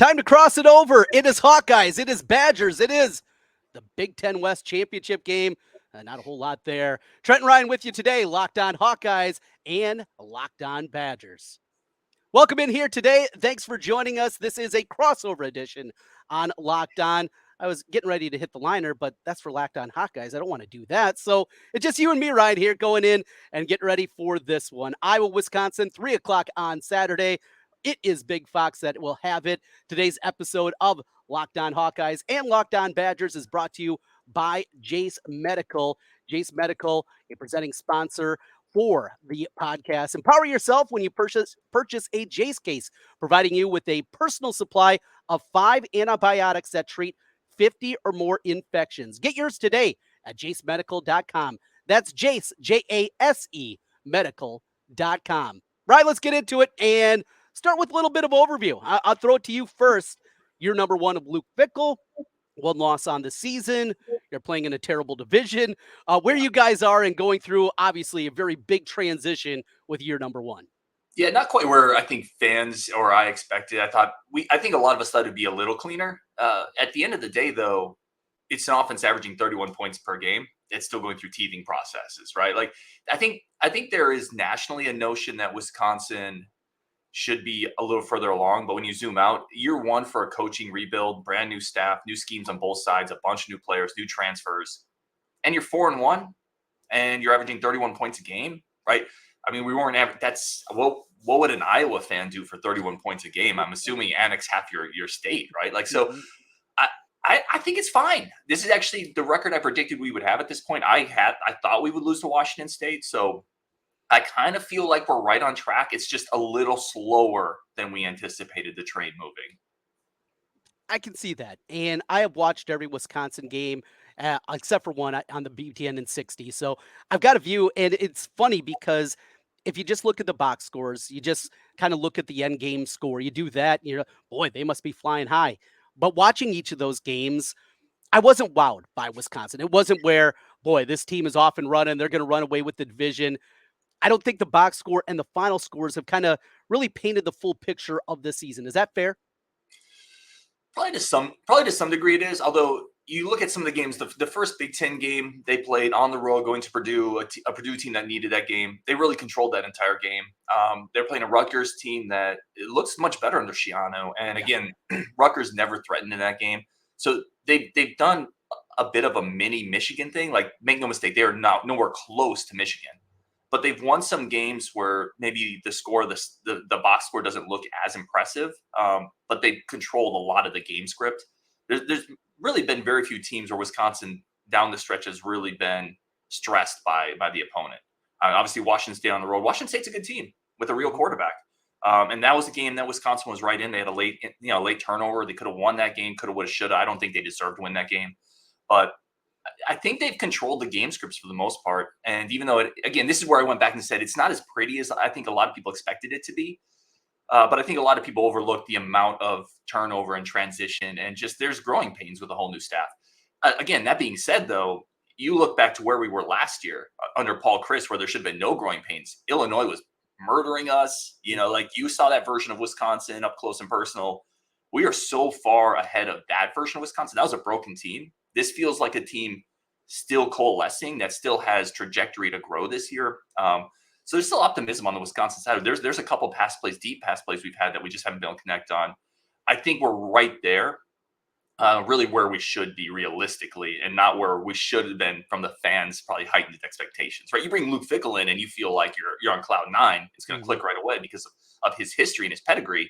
Time to cross it over. It is Hawkeyes. It is Badgers. It is the Big Ten West Championship game. Not a whole lot there. Trent and Ryan with you today. Locked on Hawkeyes and Locked on Badgers. Welcome in here today. Thanks for joining us. This is a crossover edition on Locked On. I was getting ready to hit the liner, but that's for Locked On Hawkeyes. I don't want to do that. So it's just you and me right here going in and getting ready for this one. Iowa, Wisconsin, 3 o'clock on Saturday. It is Big Fox that will have it. Today's episode of Locked On Hawkeyes and Locked On Badgers is brought to you by Jace Medical. Jace Medical, a presenting sponsor for the podcast. Empower yourself when you purchase a Jace case, providing you with a personal supply of 5 antibiotics that treat 50 or more infections. Get yours today at jacemedical.com. That's Jace, J-A-S-E, medical.com. Right, let's get into it and start with a little bit of overview. I'll throw it to you first. You're number one of Luke Fickell. One loss on the season. You're playing in a terrible division. Where you guys are and going through, obviously, a very big transition with year number one. Yeah, not quite where I think fans or I expected. I think a lot of us thought it'd be a little cleaner. At the end of the day, though, it's an offense averaging 31 points per game. It's still going through teething processes, right? Like I think there is nationally a notion that Wisconsin should be a little further along. But when you zoom out, year one for a coaching rebuild, brand new staff, new schemes on both sides, a bunch of new players, new transfers, and you're 4-1 and you're averaging 31 points a game, right? I mean, we weren't that's what would an Iowa fan do for 31 points a game? I'm assuming annex half your state, right? Like, so I think it's fine. This is actually the record I predicted we would have at this point. I thought we would lose to Washington State. So I kind of feel like we're right on track. It's just a little slower than we anticipated the train moving. I can see that. And I have watched every Wisconsin game, except for one on the BTN in 60. So I've got a view. And it's funny because if you just look at the box scores, you just kind of look at the end game score. You do that, you're, boy, they must be flying high. But watching each of those games, I wasn't wowed by Wisconsin. It wasn't where, boy, this team is off and running. They're going to run away with the division. I don't think the box score and the final scores have kind of really painted the full picture of this season. Is that fair? Probably to some degree it is. Although you look at some of the games, the first Big Ten game they played on the road, going to Purdue, a Purdue team that needed that game. They really controlled that entire game. They're playing a Rutgers team that it looks much better under Schiano. And again, Rutgers never threatened in that game. So they've done a bit of a mini Michigan thing. Like, make no mistake, they are nowhere close to Michigan. But they've won some games where maybe the score, the box score doesn't look as impressive, but they've controlled a lot of the game script. There's really been very few teams where Wisconsin down the stretch has really been stressed by the opponent. Obviously, Washington State on the road. Washington State's a good team with a real quarterback. And that was a game that Wisconsin was right in. They had a late turnover. They could have won that game, could have, would have, should have. I don't think they deserved to win that game. But I think they've controlled the game scripts for the most part. And even though, this is where I went back and said it's not as pretty as I think a lot of people expected it to be. But I think a lot of people overlook the amount of turnover and transition and just there's growing pains with a whole new staff. Again, that being said, though, you look back to where we were last year under Paul Chryst, where there should have been no growing pains. Illinois was murdering us. Like you saw that version of Wisconsin up close and personal. We are so far ahead of that version of Wisconsin. That was a broken team. This feels like a team still coalescing that still has trajectory to grow this year. So there's still optimism on the Wisconsin side. There's a couple deep pass plays we've had that we just haven't been able to connect on. I think we're right there, really where we should be realistically, and not where we should have been from the fans' probably heightened expectations. Right? You bring Luke Fickell in, and you feel like you're on cloud nine. It's going to click right away because of his history and his pedigree.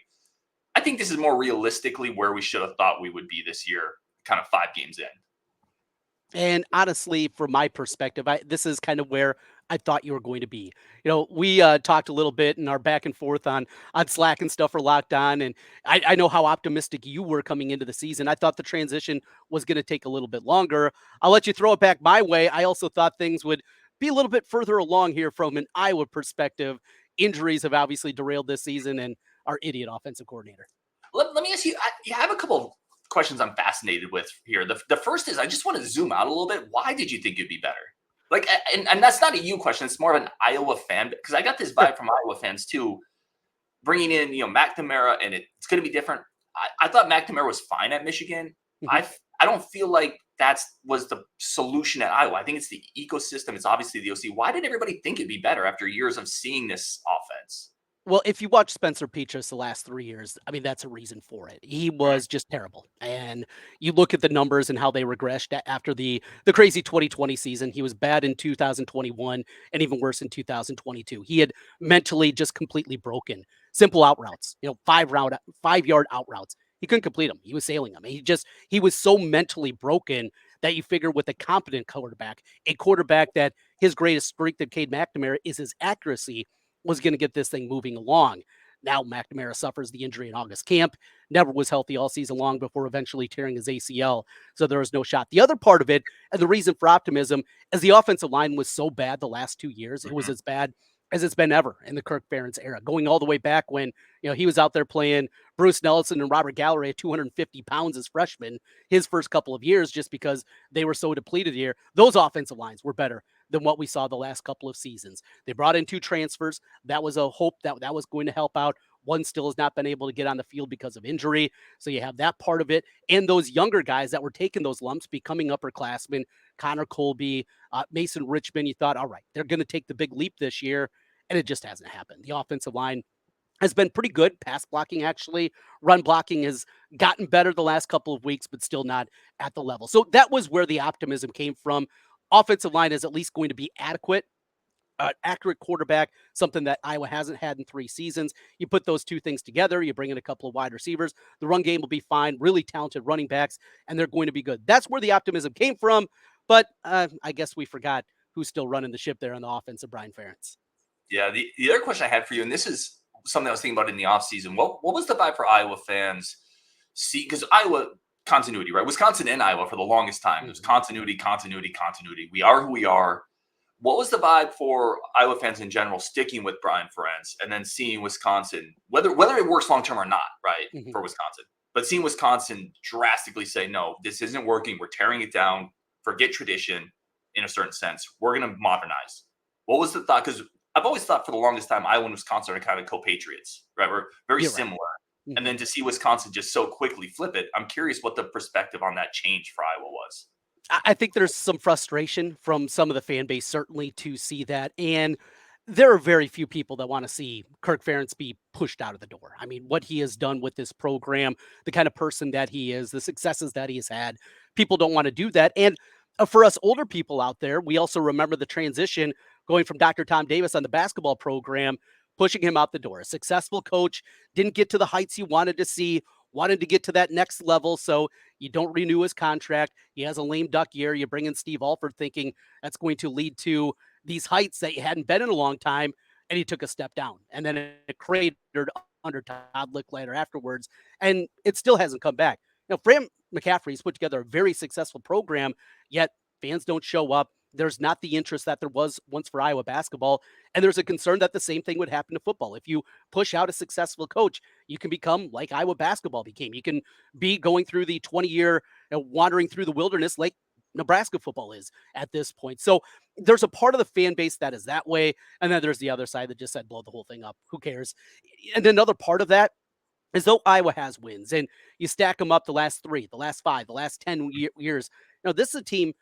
I think this is more realistically where we should have thought we would be this year, kind of 5 games in. And honestly, from my perspective, this is kind of where I thought you were going to be. We talked a little bit in our back and forth on Slack and stuff for Locked On, and I know how optimistic you were coming into the season. I thought the transition was going to take a little bit longer. I'll let you throw it back my way. I also thought things would be a little bit further along here from an Iowa perspective. Injuries have obviously derailed this season and our idiot offensive coordinator. Let me ask you, I have a couple of questions I'm fascinated with here. The first is I just want to zoom out a little bit. Why did you think it'd be better? Like, and that's not a you question. It's more of an Iowa fan, because I got this vibe from Iowa fans too, bringing in, McNamara, and it's going to be different. I thought McNamara was fine at Michigan. Mhm. I don't feel like was the solution at Iowa. I think it's the ecosystem. It's obviously the OC. Why did everybody think it'd be better after years of seeing this offense? Well, if you watch Spencer Petras the last 3 years, I mean, that's a reason for it. He Right. was just terrible, and you look at the numbers and how they regressed after the crazy 2020 season. He was bad in 2021 and even worse in 2022. He had mentally just completely broken. Simple out routes, 5-yard out routes. He couldn't complete them. He was sailing them. He was so mentally broken that you figure with a competent quarterback, a quarterback that his greatest strength of Cade McNamara is his accuracy, was going to get this thing moving along. Now McNamara suffers the injury in August camp, never was healthy all season long before eventually tearing his ACL. So there was no shot. The other part of it, and the reason for optimism, is the offensive line was so bad the last 2 years. It was Mhm. as bad as it's been ever in the Kirk Ferentz era, going all the way back when he was out there playing Bruce Nelson and Robert Gallery at 250 pounds as freshmen his first couple of years, just because they were so depleted here. Those offensive lines were better than what we saw the last couple of seasons. They brought in 2 transfers. That was a hope that was going to help out. One still has not been able to get on the field because of injury. So you have that part of it. And those younger guys that were taking those lumps, becoming upperclassmen, Connor Colby, Mason Richmond, you thought, all right, they're going to take the big leap this year. And it just hasn't happened. The offensive line has been pretty good. Pass blocking, actually. Run blocking has gotten better the last couple of weeks, but still not at the level. So that was where the optimism came from. Offensive line is at least going to be adequate. Accurate quarterback, something that Iowa hasn't had in 3 seasons. You put those two things together, you bring in a couple of wide receivers, the run game will be fine, really talented running backs, and they're going to be good. That's where the optimism came from, but I guess we forgot who's still running the ship there on the offense of Brian Ferentz. Yeah. The other question I had for you, and this is something I was thinking about in the offseason. What was the vibe for Iowa fans? See, because Iowa continuity, right? Wisconsin and Iowa for the longest time. There's Mhm. continuity, continuity, continuity. We are who we are. What was the vibe for Iowa fans in general sticking with Brian Ferentz and then seeing Wisconsin, whether it works long term or not, right, Mhm. for Wisconsin, but seeing Wisconsin drastically say, no, this isn't working. We're tearing it down. Forget tradition in a certain sense. We're going to modernize. What was the thought? Because I've always thought for the longest time, Iowa and Wisconsin are kind of co-patriots, right? We're very You're right. similar. And Mhm. then to see Wisconsin just so quickly flip it, I'm curious what the perspective on that change for Iowa was. I think there's some frustration from some of the fan base, certainly, to see that. And there are very few people that want to see Kirk Ferentz be pushed out of the door. I mean, what he has done with this program, the kind of person that he is, the successes that he has had, people don't want to do that. And for us older people out there, we also remember the transition going from Dr. Tom Davis on the basketball program, pushing him out the door. A successful coach, didn't get to the heights you wanted to see, wanted to get to that next level. So you don't renew his contract. He has a lame duck year. You bring in Steve Alford thinking that's going to lead to these heights that you hadn't been in a long time, and he took a step down. And then it cratered under Todd Lickliter afterwards, and it still hasn't come back. Fran McCaffrey's put together a very successful program, yet fans don't show up. There's not the interest that there was once for Iowa basketball, and there's a concern that the same thing would happen to football. If you push out a successful coach, you can become like Iowa basketball became. You can be going through the 20-year wandering through the wilderness like Nebraska football is at this point. So there's a part of the fan base that is that way. And then there's the other side that just said, blow the whole thing up. Who cares? And another part of that is though Iowa has wins and you stack them up the last 3, the last 5, the last 10 years. This is a team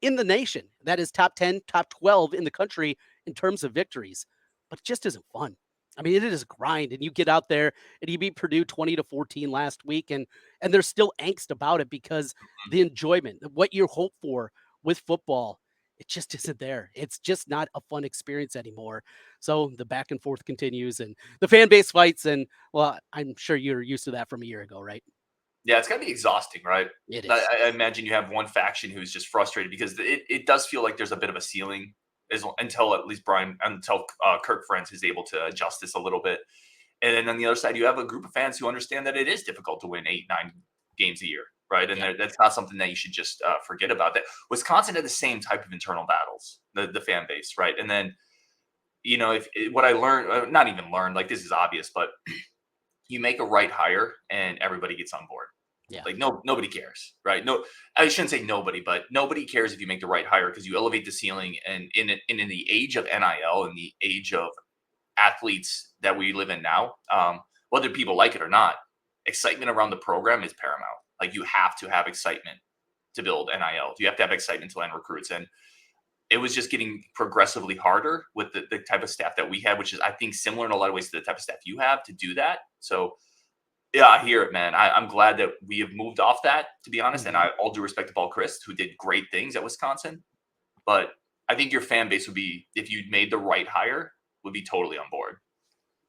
in the nation that is top 10, top 12 in the country in terms of victories, but it just isn't fun. I mean, it is a grind, and you get out there and you beat Purdue 20-14 last week, and there's still angst about it because the enjoyment, what you hope for with football, it just isn't there. It's just not a fun experience anymore. So the back and forth continues, and the fan base fights, and well, I'm sure you're used to that from a year ago, right? Yeah, it's gotta be exhausting, right? It I, is. I imagine you have one faction who's just frustrated because it does feel like there's a bit of a ceiling until at least Kirk Ferentz is able to adjust this a little bit. And then on the other side, you have a group of fans who understand that it is difficult to win 8, 9 games a year, right? And Yeah. that's not something that you should just forget about. That Wisconsin had the same type of internal battles, the fan base, right? And then if what I learned, not even learned, like this is obvious, but you make a right hire and everybody gets on board. Yeah. Like nobody cares, right? No, I shouldn't say nobody, but nobody cares if you make the right hire because you elevate the ceiling. And in the age of NIL and the age of athletes that we live in now, whether people like it or not, excitement around the program is paramount. Like, you have to have excitement to build NIL. You have to have excitement to land recruits. And it was just getting progressively harder with the type of staff that we had, which is, I think, similar in a lot of ways to the type of staff you have to do that. So, yeah, I hear it, man. I'm glad that we have moved off that, to be honest. And all due respect to Paul Christ, who did great things at Wisconsin. But I think your fan base would be, if you made the right hire, would be totally on board.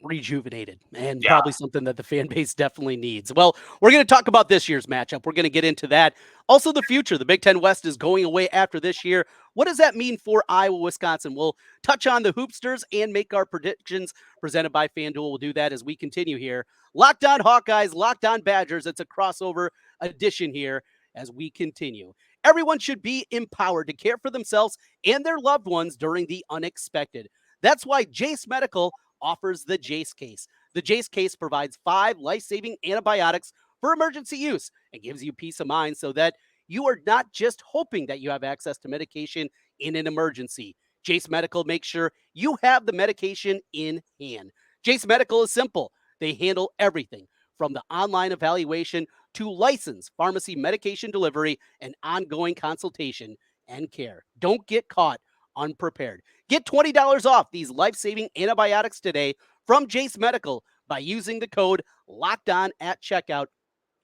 Rejuvenated, and probably something that the fan base definitely needs. Well, we're going to talk about this year's matchup. We're going to get into that. Also, the future. The Big Ten West is going away after this year. What does that mean for Iowa, Wisconsin? We'll touch on the Hoopsters and make our predictions presented by FanDuel. We'll do that as we continue here. Locked on Hawkeyes, Locked on Badgers. It's a crossover edition here as we continue. Everyone should be empowered to care for themselves and their loved ones during the unexpected. That's why Jace Medical offers the Jace case. The Jace case provides 5 life-saving antibiotics for emergency use and gives you peace of mind so that you are not just hoping that you have access to medication in an emergency. Jace Medical makes sure you have the medication in hand. Jace Medical is simple. They handle everything from the online evaluation to licensed pharmacy medication delivery and ongoing consultation and care. Don't get caught unprepared. Get $20 off these life-saving antibiotics today from Jace Medical by using the code LOCKEDON at checkout,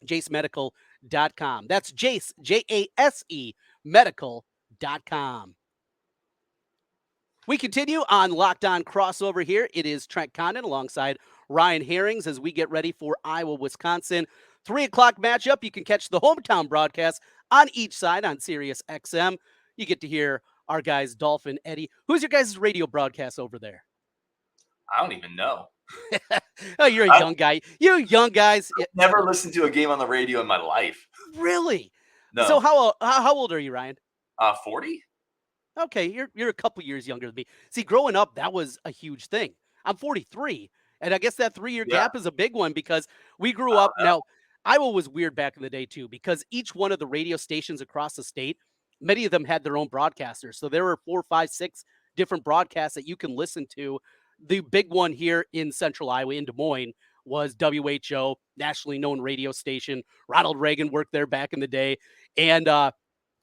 jacemedical.com. That's Jace, Jase, medical.com. We continue on Locked On Crossover here. It is Trent Condon alongside Ryan Harings as we get ready for Iowa, Wisconsin. 3 o'clock matchup. You can catch the hometown broadcast on each side on Sirius XM. You get to hear our guys, Dolphin, Eddie. Who's your guys' radio broadcast over there? I don't even know. Oh, you're a young guy. You young guys. I've never listened to a game on the radio in my life. Really? No. So how old are you, Ryan? 40. Okay, you're a couple years younger than me. See, growing up, that was a huge thing. I'm 43, and I guess that 3-year gap is a big one because we grew up. Now, Iowa was weird back in the day too, because each one of the radio stations across the state, many of them had their own broadcasters. So there were 4, 5, 6 different broadcasts that you can listen to. The big one here in Central Iowa, in Des Moines, was WHO, nationally known radio station. Ronald Reagan worked there back in the day, and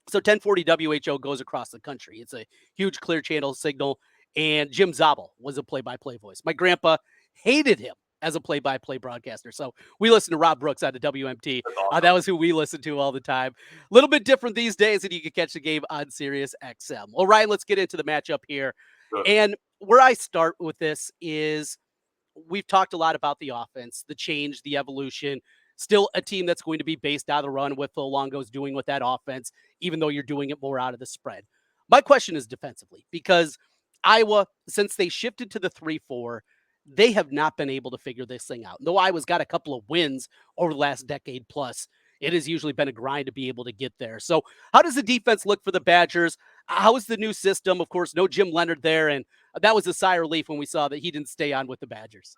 so 1040 WHO goes across the country. It's a huge clear channel signal, and Jim Zabel was a play-by-play voice. My grandpa hated him as a play-by-play broadcaster. So we listened to Rob Brooks out of WMT. Awesome. That was who we listened to all the time. A little bit different these days, and you can catch the game on Sirius XM. Well, Ryan, let's get into the matchup here. Good. And where I start with this is we've talked a lot about the offense, the change, the evolution. Still a team that's going to be based out of the run with Phil Longo's doing with that offense, even though you're doing it more out of the spread. My question is defensively, because Iowa, since they shifted to the 3-4, they have not been able to figure this thing out. Though Iowa's got a couple of wins over the last decade plus, it has usually been a grind to be able to get there. So how does the defense look for the Badgers? How is the new system? Of course, no Jim Leonard there, and that was a sigh of relief when we saw that he didn't stay on with the Badgers.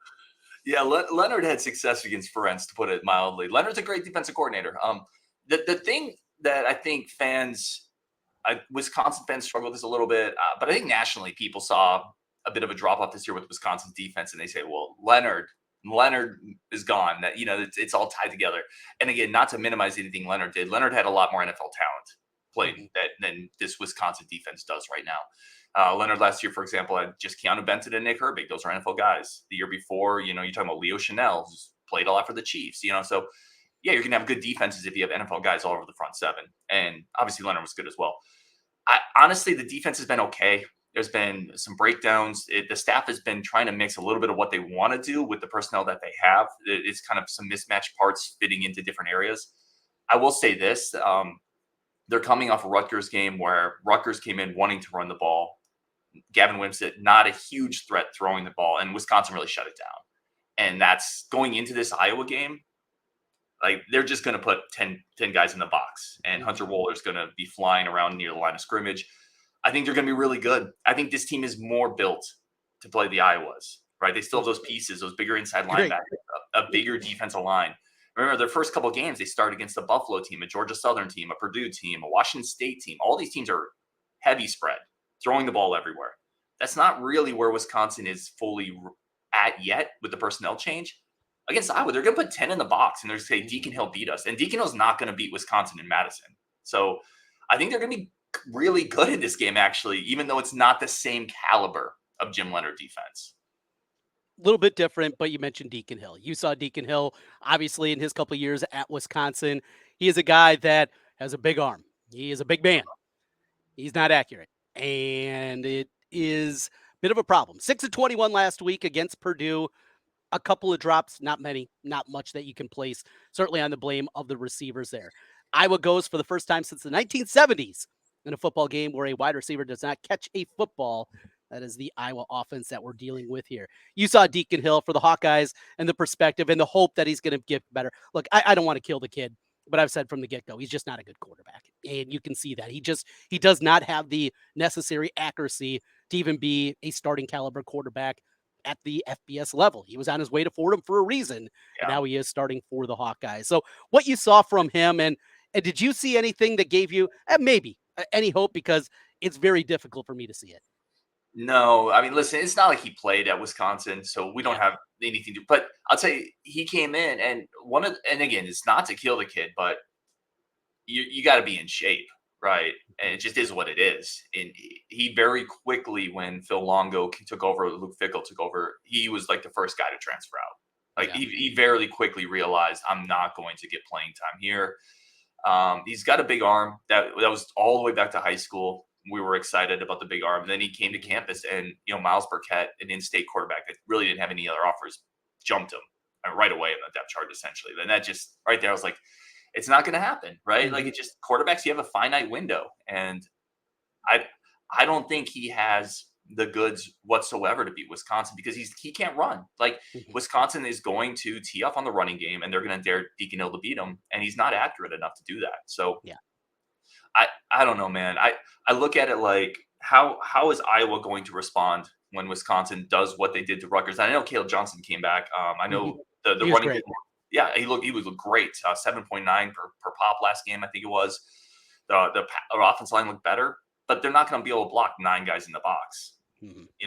Yeah, Leonard had success against Ferencz, to put it mildly. Leonard's a great defensive coordinator. The thing that I think Wisconsin fans struggle with this a little bit, but I think nationally people saw a bit of a drop off this year with Wisconsin's defense, and they say, well, Leonard is gone. That, it's all tied together. And again, not to minimize anything Leonard did. Leonard had a lot more NFL talent played than this Wisconsin defense does right now. Leonard last year, for example, had just Keanu Benton and Nick Herbig. Those are NFL guys. The year before, you're talking about Leo Chanel, who's played a lot for the Chiefs. So yeah, you're gonna have good defenses if you have NFL guys all over the front seven. And obviously Leonard was good as well. Honestly, the defense has been okay. There's been some breakdowns. The staff has been trying to mix a little bit of what they want to do with the personnel that they have. It's kind of some mismatched parts fitting into different areas. I will say this. They're coming off a Rutgers game where Rutgers came in wanting to run the ball. Gavin Wimsatt, not a huge threat throwing the ball, and Wisconsin really shut it down. And that's going into this Iowa game. Like, they're just going to put 10 guys in the box, and Hunter Woller's going to be flying around near the line of scrimmage. I think they're going to be really good. I think this team is more built to play the Iowas, right? They still have those pieces, those bigger inside linebackers, a bigger defensive line. Remember, their first couple games, they started against a Buffalo team, a Georgia Southern team, a Purdue team, a Washington State team. All these teams are heavy spread, throwing the ball everywhere. That's not really where Wisconsin is fully at yet with the personnel change. against Iowa, they're going to put 10 in the box and they're going to say Deacon Hill beat us. And Deacon Hill's not going to beat Wisconsin in Madison. So I think they're going to be really good at this game, actually, even though it's not the same caliber of Jim Leonard defense. A little bit different, but you mentioned Deacon Hill. You saw Deacon Hill, obviously, in his couple of years at Wisconsin. He is a guy that has a big arm. He is a big man. He's not accurate, and it is a bit of a problem. 6 of 21 last week against Purdue. A couple of drops, not many, not much that you can place, certainly on the blame of the receivers there. Iowa goes for the first time since the 1970s in a football game where a wide receiver does not catch a football. That is the Iowa offense that we're dealing with here. You saw Deacon Hill for the Hawkeyes and the perspective and the hope that he's going to get better. Look, I don't want to kill the kid, but I've said from the get-go, he's just not a good quarterback. And you can see that. He does not have the necessary accuracy to even be a starting caliber quarterback at the FBS level. He was on his way to Fordham for a reason, and now he is starting for the Hawkeyes. So what you saw from him, and did you see anything that gave you maybe any hope? Because it's very difficult for me to see it. No, I mean, listen, it's not like he played at Wisconsin, so we don't have anything to. But I'll tell you, he came in, and and again, it's not to kill the kid, but you got to be in shape, right? And it just is what it is. And he very quickly, when Phil Longo took over, Luke Fickell took over, he was like the first guy to transfer out. Like he very quickly realized, I'm not going to get playing time here. He's got a big arm that was all the way back to high school. We were excited about the big arm. And then he came to campus, and Miles Burkett, an in-state quarterback that really didn't have any other offers, jumped him right away in the depth chart, essentially. Then that just right there, I was like, it's not going to happen, right? Like, it just, quarterbacks, you have a finite window, and I don't think he has the goods whatsoever to beat Wisconsin, because he can't run. Like, Wisconsin is going to tee off on the running game, and they're going to dare Deacon Hill to beat him, and he's not accurate enough to do that. So I don't know, man. I look at it like, how is Iowa going to respond when Wisconsin does what they did to Rutgers? I know Caleb Johnson came back. I know the running game. Yeah, he looked great. 7.9 per pop last game, I think it was. The offense line looked better, but they're not going to be able to block 9 guys in the box.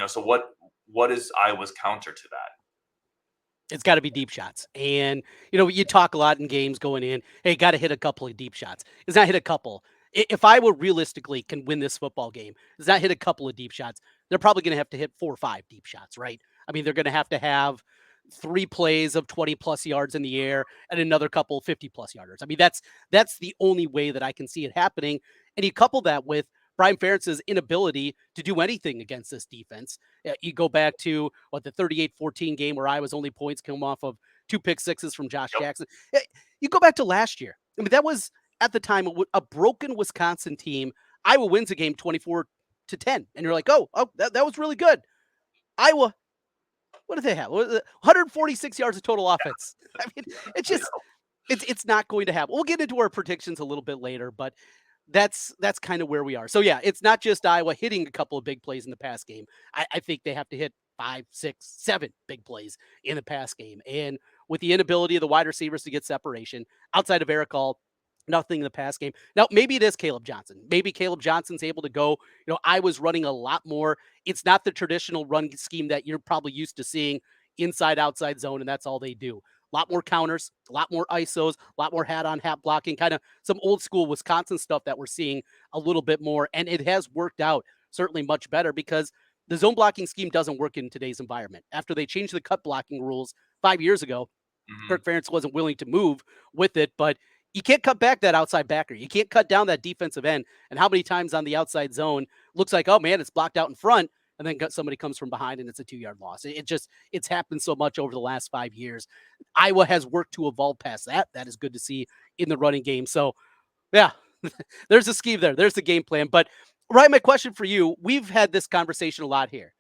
So what is Iowa's counter to that? It's got to be deep shots. And, you talk a lot in games going in, hey, got to hit a couple of deep shots. It's not hit a couple. If Iowa realistically can win this football game, it's not hit a couple of deep shots. They're probably going to have to hit 4 or 5 deep shots, right? I mean, they're going to have 3 plays of 20-plus yards in the air and another couple 50-plus yarders. I mean, that's the only way that I can see it happening. And you couple that with Brian Ferentz's inability to do anything against this defense. You go back to the 38-14 game where Iowa's only points come off of 2 pick sixes from Josh Jackson. You go back to last year. I mean, that was at the time a broken Wisconsin team. Iowa wins a game 24-10, and you're like, oh, that was really good. Iowa, what do they have? 146 yards of total offense. I mean, it's just it's not going to happen. We'll get into our predictions a little bit later, but that's kind of where we are. So yeah, it's not just Iowa hitting a couple of big plays in the pass game. I think they have to hit 5, 6, 7 big plays in the pass game. And with the inability of the wide receivers to get separation outside of Eric All, nothing in the pass game. Now, maybe it is Caleb Johnson. Maybe Caleb Johnson's able to go. I was running a lot more. It's not the traditional run scheme that you're probably used to seeing, inside, outside zone, and that's all they do. A lot more counters, a lot more ISOs, a lot more hat-on-hat blocking, kind of some old-school Wisconsin stuff that we're seeing a little bit more, and it has worked out certainly much better because the zone blocking scheme doesn't work in today's environment. After they changed the cut blocking rules 5 years ago, Kirk Ferentz wasn't willing to move with it, but you can't cut back that outside backer. You can't cut down that defensive end. And how many times on the outside zone looks like, oh man, it's blocked out in front, and then somebody comes from behind and it's a 2-yard loss. It's happened so much over the last 5 years. Iowa has worked to evolve past that. That is good to see in the running game. So yeah, there's a scheme there. There's the game plan. But Ryan, my question for you, we've had this conversation a lot here.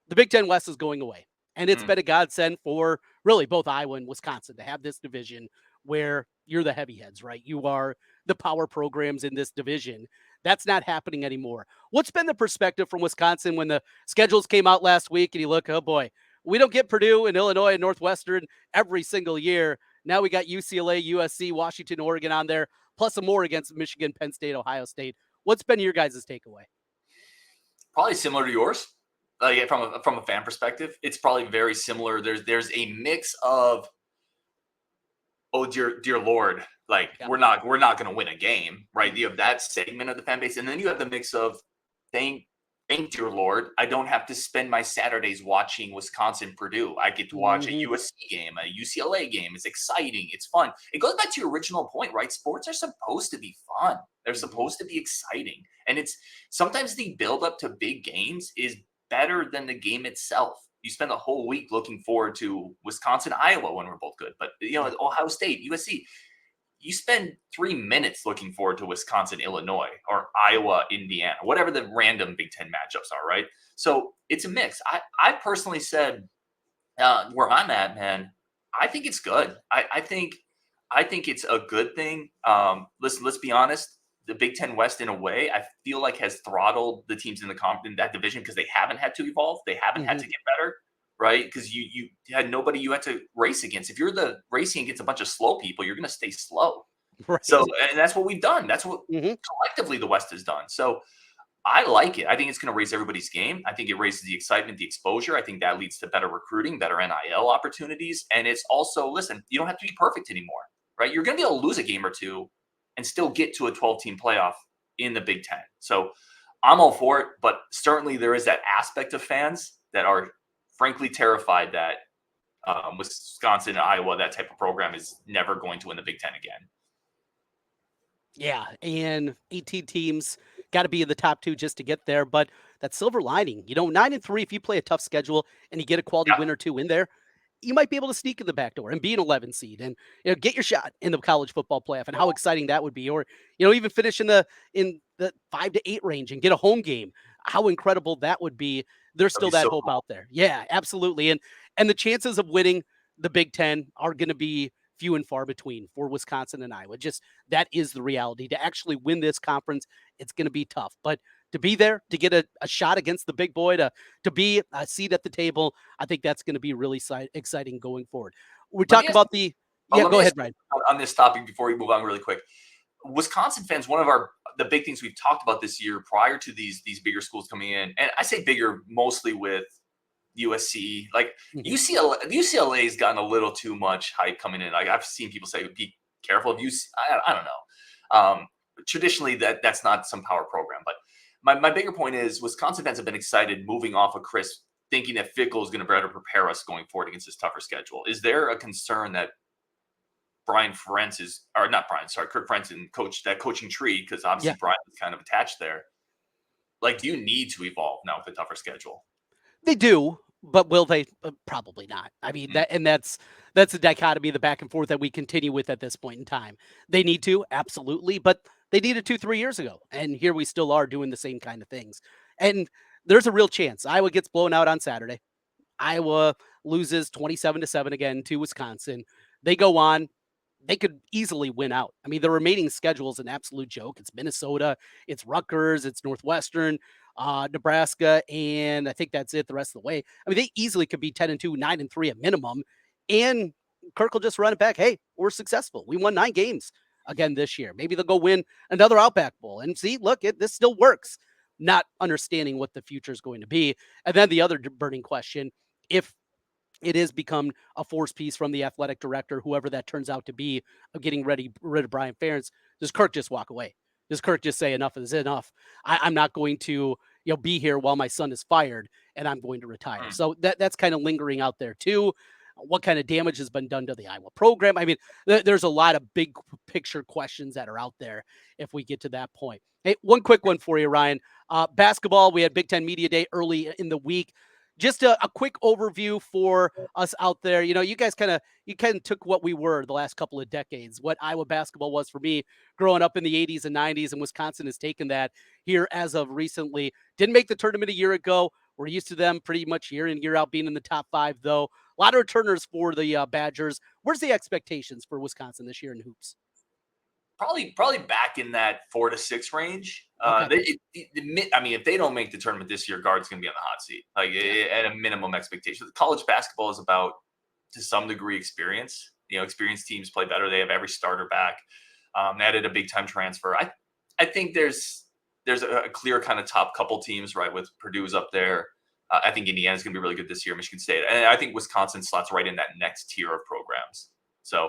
The Big Ten West is going away. And it's been a godsend for really both Iowa and Wisconsin to have this division where you're the heavy heads, right? You are the power programs in this division. That's not happening anymore. What's been the perspective from Wisconsin when the schedules came out last week and you look, oh boy, we don't get Purdue and Illinois and Northwestern every single year. Now we got UCLA, USC, Washington, Oregon on there, plus some more against Michigan, Penn State, Ohio State. What's been your guys' takeaway? Probably similar to yours. From a fan perspective, it's probably very similar. There's a mix of oh dear Lord, like Yeah. we're not going to win a game, right? You have that segment of the fan base, and then you have the mix of thank dear Lord, I don't have to spend my Saturdays watching Wisconsin Purdue. I get to watch a Mhm. USC game, a UCLA game. It's exciting. It's fun. It goes back to your original point, right? Sports are supposed to be fun. They're supposed to be exciting, and it's sometimes the build up to big games is better than the game itself. You spend the whole week looking forward to Wisconsin, Iowa when we're both good, but Yeah. Ohio State, USC. You spend 3 minutes looking forward to Wisconsin, Illinois, or Iowa, Indiana, whatever the random Big Ten matchups are, right? So it's a mix. I personally said where I'm at, man. I think it's good. I think it's a good thing. Listen, let's be honest. The Big Ten West, in a way, I feel like has throttled the teams in in that division because they haven't had to evolve. They haven't had Mhm. to get better, right? Because you had nobody you had to race against. If you're the racing against a bunch of slow people, you're going to stay slow. So, Right. and that's what we've done. That's what Mhm. collectively the West has done. So I like it. I think it's going to raise everybody's game. I think it raises the excitement, the exposure. I think that leads to better recruiting, better NIL opportunities. And it's also, listen, you don't have to be perfect anymore, right? You're going to be able to lose a game or two and still get to a 12-team playoff in the Big Ten. So I'm all for it. But certainly there is that aspect of fans that are frankly terrified that Wisconsin and Iowa, that type of program, is never going to win the Big Ten again. Yeah, and 18 teams got to be in the top 2 just to get there, but that silver lining, 9-3, if you play a tough schedule and you get a quality Yeah, win or 2 in there, you might be able to sneak in the back door and be an 11 seed and get your shot in the college football playoff, and how exciting that would be, or even finish in the 5 to 8 range and get a home game. How incredible that would be. There's that'd still be that so hope cool. out there. Yeah, absolutely. And the chances of winning the Big 10 are going to be few and far between for Wisconsin and Iowa. Just that is the reality. To actually win this conference, it's going to be tough. But to be there, to get a shot against the big boy, to be a seat at the table, I think that's going to be really exciting going forward. We Let me talk ask about the yeah. let Go me ask ahead, you Ryan. on this topic before we move on really quick. Wisconsin fans, one of the big things we've talked about this year prior to these bigger schools coming in, and I say bigger mostly with USC, like Mhm. UCLA's gotten a little too much hype coming in. Like I've seen people say, "Be careful of UC." I don't know. Traditionally, that's not some power program, but my bigger point is Wisconsin fans have been excited moving off of Chris, thinking that Fickell is going to better prepare us going forward against this tougher schedule. Is there a concern that Brian Ferentz is, or not Brian, sorry, Kirk Ferentz and coach that coaching tree, because Yeah, obviously Brian is kind of attached there. Like, do you need to evolve now with a tougher schedule? they do, but will they? Probably not. I mean Mm, that's the dichotomy, the back and forth that we continue with at this point in time. They need to, absolutely, but they needed to 3 years ago, and here we still are doing the same kind of things. And there's a real chance Iowa gets blown out on Saturday. Iowa loses 27-7 again to Wisconsin. They go on. They could easily win out. I mean, the remaining schedule is an absolute joke. It's Minnesota, it's Rutgers, it's Northwestern, Nebraska, and I think that's it the rest of the way. I mean, they easily could be 10-2, 9-3 at minimum. And Kirk will just run it back. Hey, we're successful. We won 9 games again this year. Maybe they'll go win another Outback Bowl. And see, look, this still works. Not understanding what the future is going to be. And then the other burning question, if it has become a force piece from the athletic director, whoever that turns out to be, of getting rid of Brian Ferentz. Does Kirk just walk away? Does Kirk just say enough is enough? I'm not going to be here while my son is fired, and I'm going to retire. mm. So that's kind of lingering out there too. What kind of damage has been done to the Iowa program? I mean, there's a lot of big picture questions that are out there if we get to that point. Hey, one quick one for you, Ryan. Basketball, we had Big Ten Media Day early in the week. Just a quick overview for us out there. You guys kind of took what we were the last couple of decades, what Iowa basketball was for me growing up in the 80s and 90s, and Wisconsin has taken that here as of recently. Didn't make the tournament a year ago. We're used to them pretty much year in, year out being in the top 5, though. A lot of returners for the Badgers. Where's the expectations for Wisconsin this year in hoops? Probably back in that 4 to 6 range. Okay. I mean, if they don't make the tournament this year, guard's going to be on the hot seat, like Yeah. at a minimum expectation. College basketball is about, to some degree, experience. Experienced teams play better. They have every starter back. They added a big time transfer. I think there's a clear kind of top couple teams, right? With Purdue's up there. I think Indiana's going to be really good this year. Michigan State, and I think Wisconsin slots right in that next tier of programs. So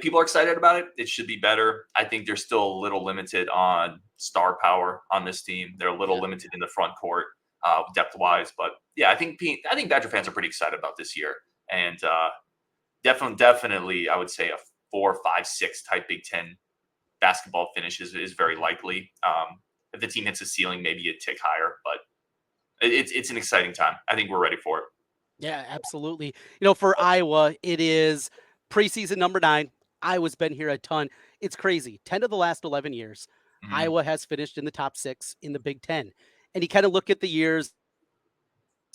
People are excited about it. It should be better. I think they're still a little limited on star power on this team. They're a little limited in the front court depth wise. But yeah, I think Badger fans are pretty excited about this year. And definitely, I would say a 4, 5, 6 type Big Ten basketball finish is very likely. If the team hits a ceiling, maybe a tick higher. But it's an exciting time. I think we're ready for it. Yeah, absolutely. For Iowa, it is preseason number 9. Iowa's been here a ton. It's crazy. 10 of the last 11 years, Iowa has finished in the top 6 in the Big Ten. And you kind of look at the years,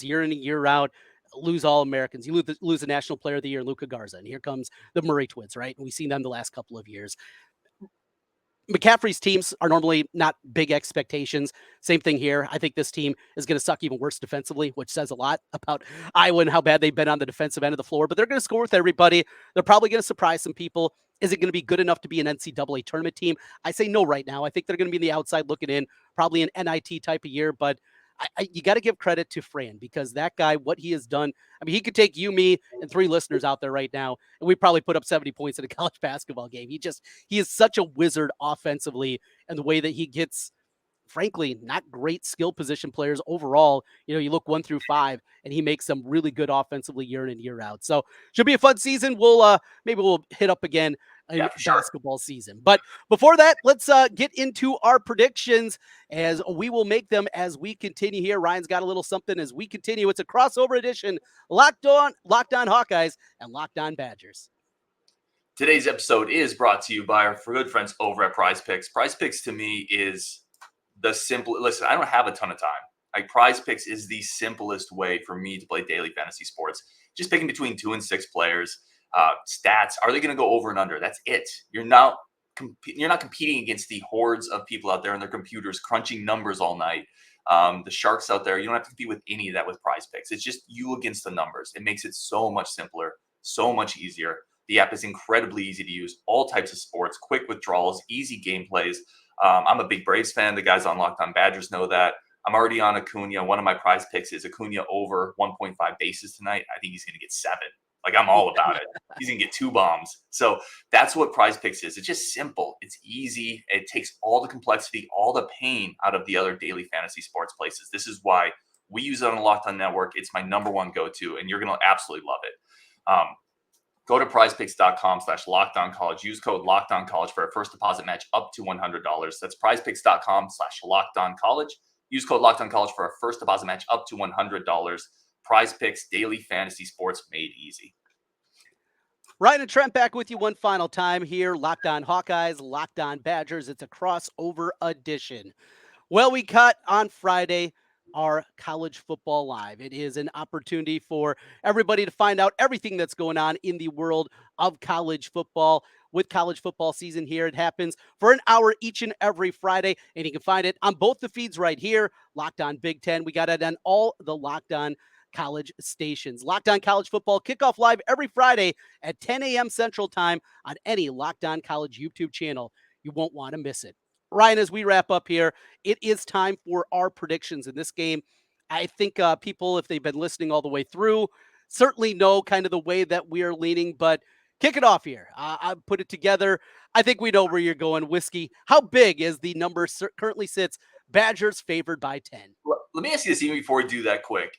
year in and year out, lose All-Americans. You lose the National Player of the Year, Luka Garza. And here comes the Murray twins, right? And we've seen them the last couple of years. McCaffrey's teams are normally not big expectations. Same thing here. I think this team is going to suck even worse defensively, which says a lot about Iowa and how bad they've been on the defensive end of the floor. But they're going to score with everybody. They're probably going to surprise some people. Is it going to be good enough to be an NCAA tournament team? I say no right now. I think they're going to be on the outside looking in, probably an NIT type of year. But you got to give credit to Fran, because that guy, what he has done, I mean, he could take you, me, and 3 listeners out there right now, and we probably put up 70 points in a college basketball game. He is such a wizard offensively, and the way that he gets, frankly, not great skill position players overall. You look 1 through 5, and he makes them really good offensively year in and year out. So should be a fun season. Maybe we'll hit up again in basketball season. But before that, let's get into our predictions, as we will make them as we continue here. Ryan's got a little something as we continue. It's a crossover edition, Locked On Hawkeyes and Locked On Badgers. Today's episode is brought to you by our good friends over at PrizePicks. PrizePicks to me is the simple. Listen, I don't have a ton of time. Like, PrizePicks is the simplest way for me to play daily fantasy sports. Just picking between 2 and 6 players. Stats. Are they going to go over and under? That's it. You're not competing against the hordes of people out there on their computers crunching numbers all night. The sharks out there. You don't have to compete with any of that with PrizePicks. It's just you against the numbers. It makes it so much simpler, so much easier. The app is incredibly easy to use. All types of sports, quick withdrawals, easy gameplays. I'm a big Braves fan. The guys on Locked On Badgers know that. I'm already on Acuna. One of my prize picks is Acuna over 1.5 bases tonight. I think he's going to get 7. Like, I'm all about it. He's going to get 2 bombs. So that's what PrizePicks is. It's just simple. It's easy. It takes all the complexity, all the pain out of the other daily fantasy sports places. This is why we use it on the Locked On Network. It's my number 1 go-to, and you're going to absolutely love it. Go to prizepicks.com/lockedoncollege. Use code LOCKEDONCollege for a first deposit match up to $100. That's prizepicks.com/lockedoncollege. Use code LOCKEDONCollege for a first deposit match up to $100. PrizePicks, daily fantasy sports made easy. Ryan and Trent back with you one final time here. Locked On Hawkeyes, Locked On Badgers. It's a crossover edition. Well, we cut on Friday our college football live. It is an opportunity for everybody to find out everything that's going on in the world of college football. With college football season here, it happens for an hour each and every Friday, and you can find it on both the feeds right here. Locked On Big Ten. We got it on all the Locked On college stations. Locked On College Football kickoff live every Friday at 10 a.m. Central Time on any Locked On College YouTube channel. You won't want to miss it. Ryan, as we wrap up here, it is time for our predictions in this game. I think people, if they've been listening all the way through, certainly know kind of the way that we are leaning, but kick it off here. I put it together. I think we know where you're going. Whiskey, how big is the number currently sits? Badgers favored by 10. Let me ask you this even before we do that quick.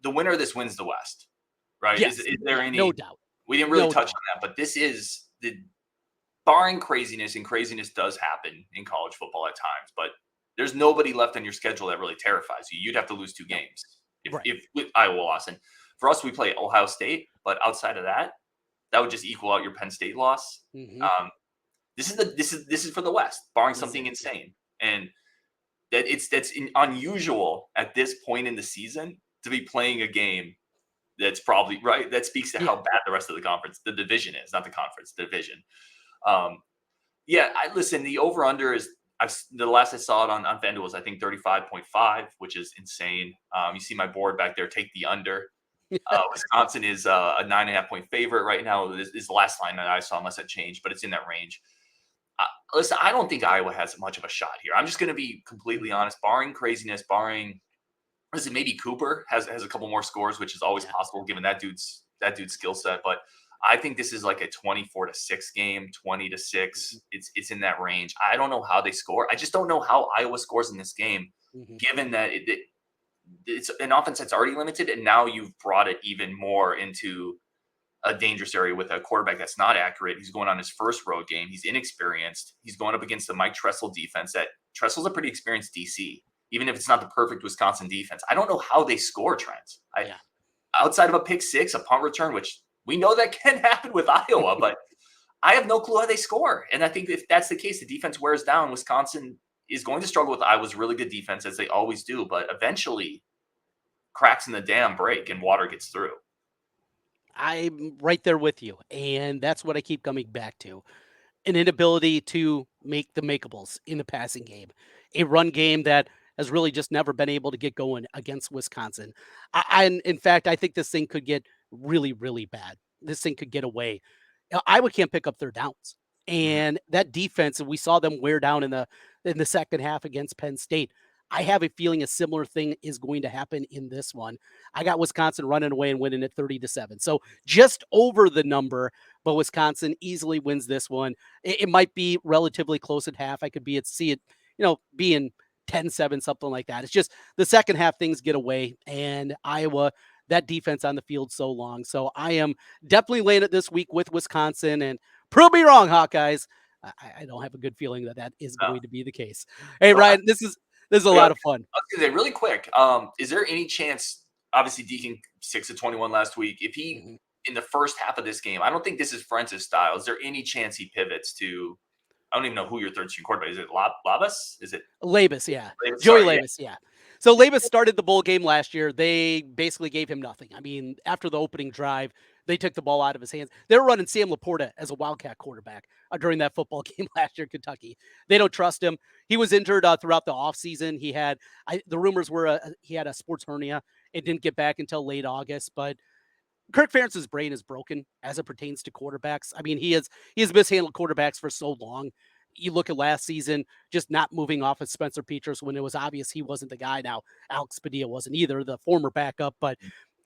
The winner of this wins the West, right? Yes, is there any? No doubt. We didn't really touch on that, but this is the barring craziness, and craziness does happen in college football at times, but there's nobody left on your schedule that really terrifies you. You'd have to lose 2 games if with Iowa lost. And for us, we play Ohio State, but outside of that, that would just equal out your Penn State loss. Mm-hmm. This is for the West, barring something insane, and that's unusual at this point in the season to be playing a game that's probably right. That speaks to how bad the rest of the division is, not the conference, the division. Listen, the over-under is, the last I saw it on FanDuel was, I think, 35.5, which is insane. You see my board back there, take the under. Wisconsin is a 9.5-point favorite right now. This is the last line that I saw, unless that changed, but it's in that range. Listen, I don't think Iowa has much of a shot here. I'm just going to be completely honest, barring craziness, maybe Cooper has a couple more scores, which is always possible given that dude's skill set. But I think this is like a 24-6 game, 20-6. It's in that range. I don't know how they score. I just don't know how Iowa scores in this game, given that it's an offense that's already limited, and now you've brought it even more into a dangerous area with a quarterback that's not accurate. He's going on his first road game. He's inexperienced. He's going up against the Mike Tressel defense. That Tressel's a pretty experienced DC, even if it's not the perfect Wisconsin defense. I don't know how they score, Trent. Outside of a pick six, a punt return, which we know that can happen with Iowa, but I have no clue how they score. And I think if that's the case, the defense wears down. Wisconsin is going to struggle with Iowa's really good defense, as they always do, but eventually cracks in the dam break and water gets through. I'm right there with you, and that's what I keep coming back to. An inability to make the makeables in the passing game. A run game that has really just never been able to get going against Wisconsin. In fact, I think this thing could get really, really bad. This thing could get away. Iowa can't pick up their downs. And that defense, and we saw them wear down in the second half against Penn State. I have a feeling a similar thing is going to happen in this one. I got Wisconsin running away and winning at 30-7. So just over the number, but Wisconsin easily wins this one. It might be relatively close at half. I could see it, being 10-7, something like that. It's just the second half things get away, and Iowa, that defense on the field so long. So I am definitely laying it this week with Wisconsin, and prove me wrong, Hawkeyes. I don't have a good feeling that is going to be the case. Hey, Ryan, this is a lot of fun. I was going to say really quick, is there any chance, obviously Deacon 6-21 last week, if he, in the first half of this game, I don't think this is France's style. Is there any chance he pivots to, I don't even know who your third string quarterback is. It Labus? Is it Labus? Yeah. Joey Labus. Yeah. So Labus started the bowl game last year. They basically gave him nothing. I mean, after the opening drive, they took the ball out of his hands. They were running Sam Laporta as a Wildcat quarterback during that football game last year in Kentucky. They don't trust him. He was injured throughout the offseason. He had, the rumors were he had a sports hernia. It didn't get back until late August, but Kirk Ferentz's brain is broken as it pertains to quarterbacks. I mean, he has mishandled quarterbacks for so long. You look at last season, just not moving off of Spencer Petras when it was obvious he wasn't the guy. Now, Alex Padilla wasn't either, the former backup, but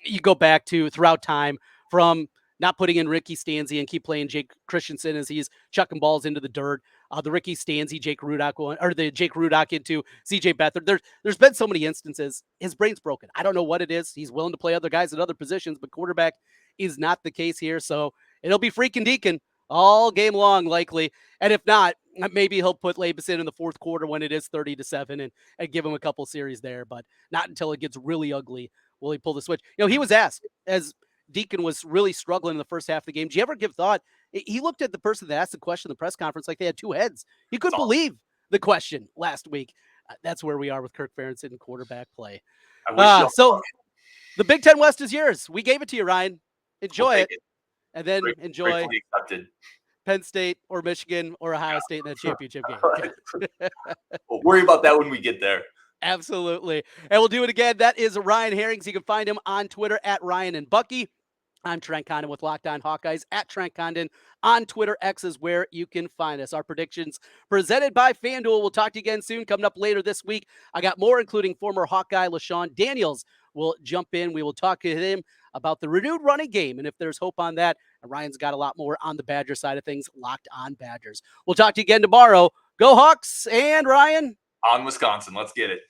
you go back to throughout time from not putting in Ricky Stanzi and keep playing Jake Christensen as he's chucking balls into the dirt. The Ricky Stanzi, Jake Rudock one, or the Jake Rudock into CJ Beathard. There's been so many instances. His brain's broken. I don't know what it is. He's willing to play other guys at other positions, but quarterback is not the case here. So it'll be freaking Deacon all game long, likely. And if not, maybe he'll put Labus in the fourth quarter when it is 30-7 and give him a couple series there, but not until it gets really ugly will he pull the switch. He was asked, as Deacon was really struggling in the first half of the game, do you ever give thought? He looked at the person that asked the question in the press conference like they had two heads. He couldn't believe the question last week. That's where we are with Kirk Ferentz in quarterback play. So the Big Ten West is yours. We gave it to you, Ryan. Enjoy it. And then enjoy Penn State or Michigan or Ohio State in that championship game. Okay. We'll worry about that when we get there. Absolutely. And we'll do it again. That is Ryan Harings. You can find him on Twitter at Ryan and Bucky. I'm Trent Condon with Locked On Hawkeyes at Trent Condon on Twitter. X is where you can find us. Our predictions presented by FanDuel. We'll talk to you again soon. Coming up later this week, I got more, including former Hawkeye LaShawn Daniels will jump in. We will talk to him about the renewed running game and if there's hope on that. And Ryan's got a lot more on the Badger side of things. Locked On Badgers. We'll talk to you again tomorrow. Go Hawks and Ryan. On Wisconsin. Let's get it.